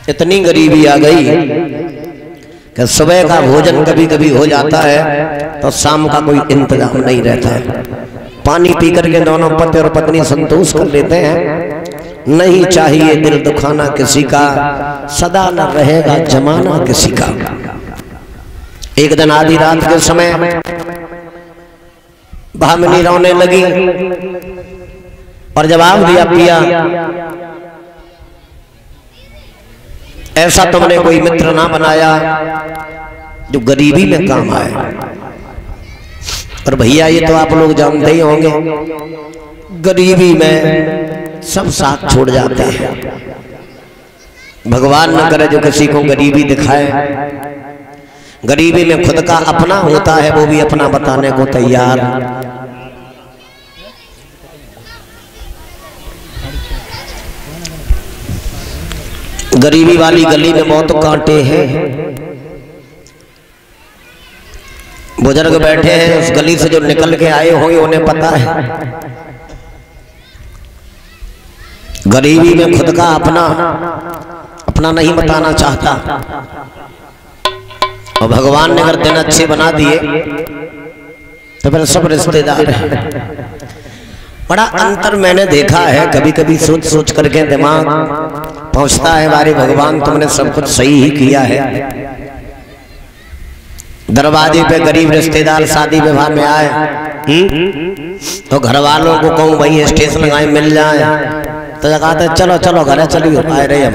इतनी गरीबी आ गई कि सुबह का भोजन कभी कभी हो जाता है तो शाम का कोई इंतजाम नहीं रहता है। पानी पी करके दोनों पति और पत्नी संतोष कर लेते हैं। नहीं चाहिए दिल दुखाना किसी का, सदा न रहेगा जमाना किसी का। एक दिन आधी रात के समय भामिनी रोने लगी और जवाब दिया, पिया ऐसा तुमने कोई मित्र ना बनाया जो गरीबी में काम आए। और भैया ये तो आप लोग जानते ही होंगे, गरीबी में सब साथ छोड़ जाते हैं। भगवान न करे जो किसी को गरीबी दिखाए। गरीबी में खुद का अपना होता है, वो भी अपना बताने को तैयार। गरीबी वाली गली में बहुत कांटे हैं। बुजुर्ग बैठे हैं, उस गली से जो निकल के आए होंगे उन्हें पता है। गरीबी में खुद का अपना नहीं बताना चाहता। और भगवान ने अगर दिन अच्छे बना दिए तो फिर सब रिश्तेदार हैं। बड़ा अंतर मैंने देखा है, कभी कभी सोच सोच करके दिमाग पहुंचता है, वारे भगवान तुमने सब कुछ सही ही किया है। दरवाजे पे गरीब रिश्तेदार शादी विवाह में आए तो घर वालों को कहूँ वही स्टेशन लगाए मिल जाए तो कहते चलो चलो घर चलिए आए रहे हम।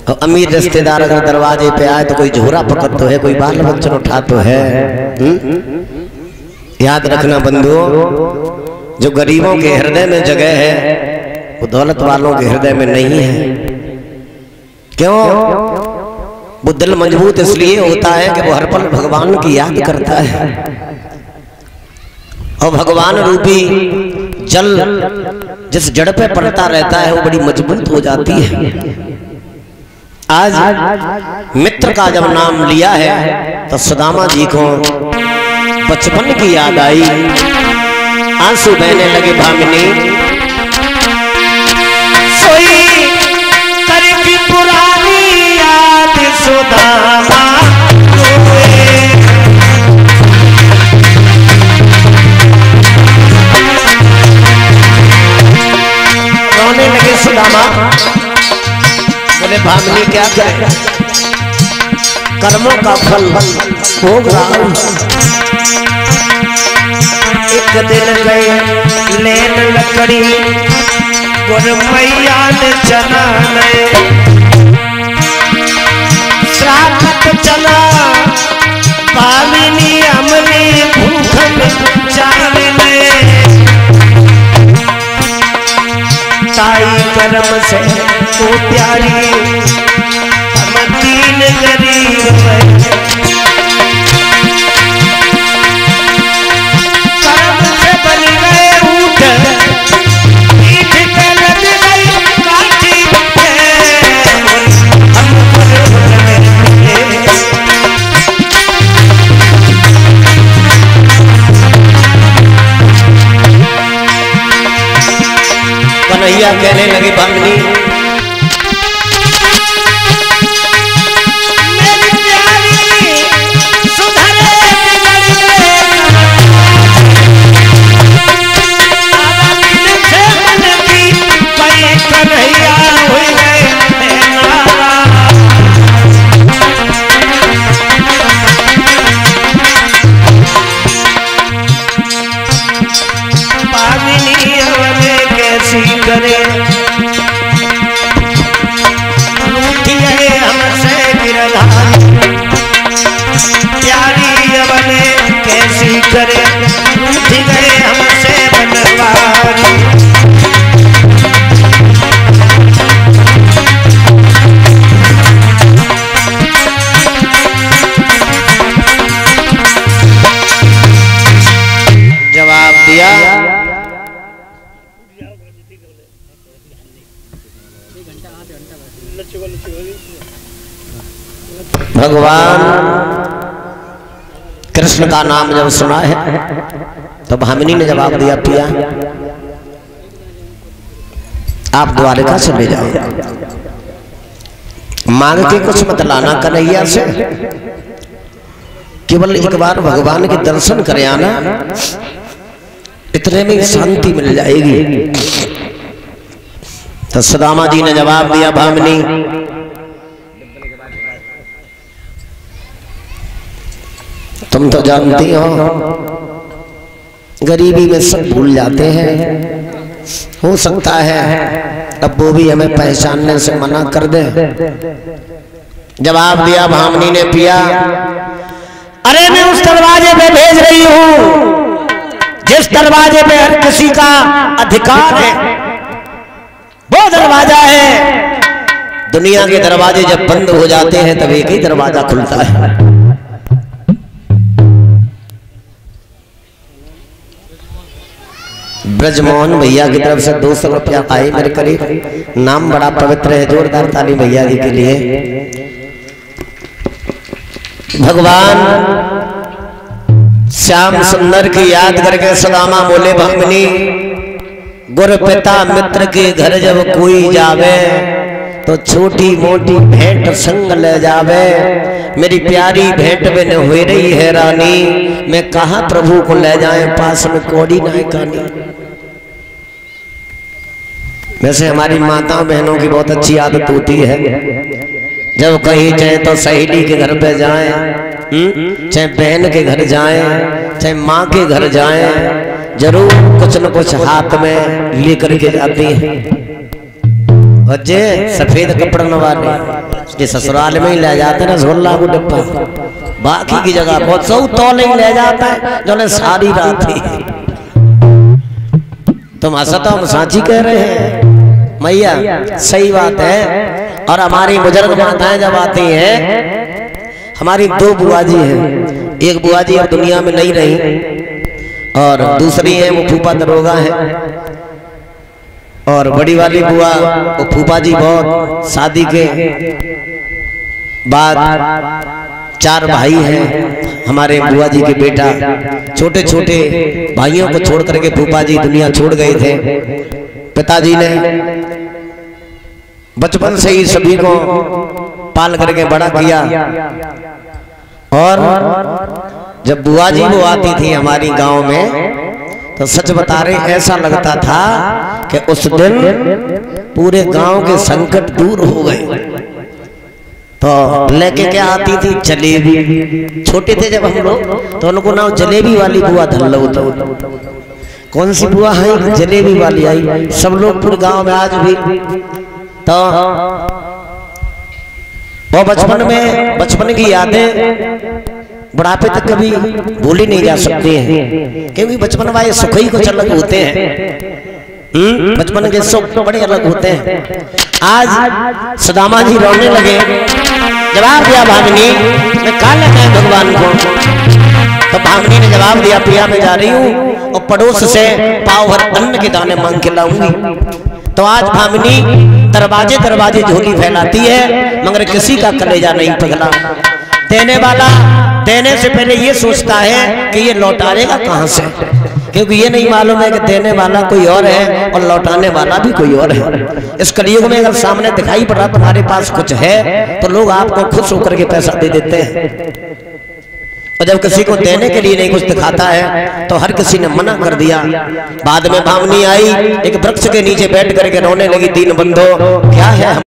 तो अमीर रिश्तेदार अगर दरवाजे पे आए तो कोई झोरा पकड़ तो है, कोई बाल बच्चन उठा तो है। याद रखना बंधुओं, जो गरीबों के हृदय में जगह है वो दौलत वालों के हृदय में नहीं है। क्यों? वो दिल मजबूत इसलिए होता है कि वो हर पल भगवान की याद करता है और भगवान रूपी जल जिस जड़ पे पड़ता रहता है वो बड़ी मजबूत हो जाती है। आज मित्र का जब नाम लिया है तो सुदामा जी को बचपन की याद आई, आंसू बहने लगे। भामिनी सोई करके पुरानी याद सुदामा रोने लगे सुदामा। बोले भामिनी क्या करे, कर्मों का फल भोग रहा हूं। एक दिन गए लेन लकड़ी गुर मैया ने चना ले, श्राप चला भामिनी हमने भूखन चाल ले। ताई कर्म से को प्यारी हम दीन गरीब कर्म से बन गए ऊट, पीठ पे लग गई काठी कन्हैया कहने लगे भामिनी करे रूठी है हमसे गिरधारी, प्यारी अवने कैसी करे रूठी गए हमसे बनवारी। जवाब दिया भगवान कृष्ण का नाम जब सुना है तो भामिनी ने जवाब दिया, पिया आप द्वारिका चले जाओ। मांग के कुछ मत लाना कन्हैया से, केवल एक बार भगवान के दर्शन कर आना, इतने में शांति मिल जाएगी। तो सुदामा जी ने जवाब दिया, भामिनी तुम तो जानती हो गरीबी में सब भूल जाते हैं, हो सकता है अब वो भी हमें पहचानने से मना कर दे। जवाब दिया भामिनी ने, पिया अरे मैं उस दरवाजे पे भेज रही हूं जिस दरवाजे पे हर किसी का अधिकार है, वो दरवाजा है। दुनिया के दरवाजे जब बंद हो जाते हैं तब एक ही दरवाजा खुलता है। ब्रजमोहन भैया की तरफ से 200 रुपया आए मेरे करीब, नाम बड़ा पवित्र है, जोरदार ताली भैया जी के लिए। भगवान श्याम सुंदर की याद करके सुदामा बोले, भामिनी गुरु पिता मित्र के घर जब कोई जावे तो छोटी मोटी भेंट संग ले जावे। मेरी प्यारी भेंट में न हो रही है रानी, मैं कहा प्रभु को ले जाए, पास में कौड़ी नहीं कानी। वैसे हमारी माताओं बहनों की बहुत अच्छी आदत होती है, जब कहीं चाहे तो सहेली के घर पे जाएं, चाहे बहन के घर जाएं, चाहे माँ के घर जाएं, जरूर कुछ न कुछ हाथ में लेकर के जाती हैं। बच्चे सफेद कपड़े वाले के ससुराल में ही ले जाते ना झोला को डिब्बा, बाकी की जगह बहुत सौ तौल ही ले जाता है जो सारी रात ही। तुम हंसता हम सांची कह रहे हैं मैया, सही बात है। और हमारी बुजुर्ग माताएं जब आती हैं, हमारी 2 बुआ जी हैं, एक बुआ जी अब दुनिया में नहीं रही और दूसरी है वो फूफा दरोगा है, और बड़ी वाली बुआ वो फूफा जी बहुत शादी के बाद 4 भाई हैं। हमारे बुआ जी के बेटा छोटे छोटे भाइयों को छोड़ करके फूफा जी दुनिया छोड़ गए थे। पिताजी ने बचपन से ही सभी को पाल करके बड़ा किया, और जब बुआ जी वो आती थी हमारी गांव में तो सच बता रहे ऐसा लगता था कि उस दिन पूरे गांव के संकट दूर हो गए। तो लेके क्या आती थी, जलेबी। छोटे थे जब हम लोग तो उनको नाम जलेबी वाली बुआ धल्लो होता। कौन सी बुआ है, जलेबी वाली आई। सब लोग पूरे गांव में आज भी तो वो बचपन की यादें बुढ़ापे तक कभी भूली नहीं जा सकती हैं, क्योंकि बचपन वाले सुख ही कुछ अलग होते हैं। बचपन के सुख बड़े अलग होते हैं। आज सुदामा जी रोने लगे, जवाब दिया भामिनी मैं कहा लेना है भगवान को। तो भामिनी ने जवाब दिया, पिया मैं जा रही हूँ और पड़ोस से पाव भर अन्न के दाने मांग के लाऊंगी। तो आज भामिनी दरवाजे दरवाजे झोली फैलाती है, मगर किसी का कलेजा नहीं पिघला। देने वाला देने से पहले ये सोचता है कि ये लौटाएगा कहां से, क्योंकि ये नहीं मालूम है कि देने वाला कोई और है और लौटाने वाला भी कोई और है। इस कलयुग में अगर सामने दिखाई पड़ रहा तुम्हारे पास कुछ है तो लोग आपको खुश होकर के पैसा दे देते हैं, और जब किसी को देने के लिए नहीं कुछ दिखाता है तो हर किसी ने मना कर दिया। बाद में भामिनी आई, एक वृक्ष के नीचे बैठ करके रोने लगी, 3 बंधो क्या है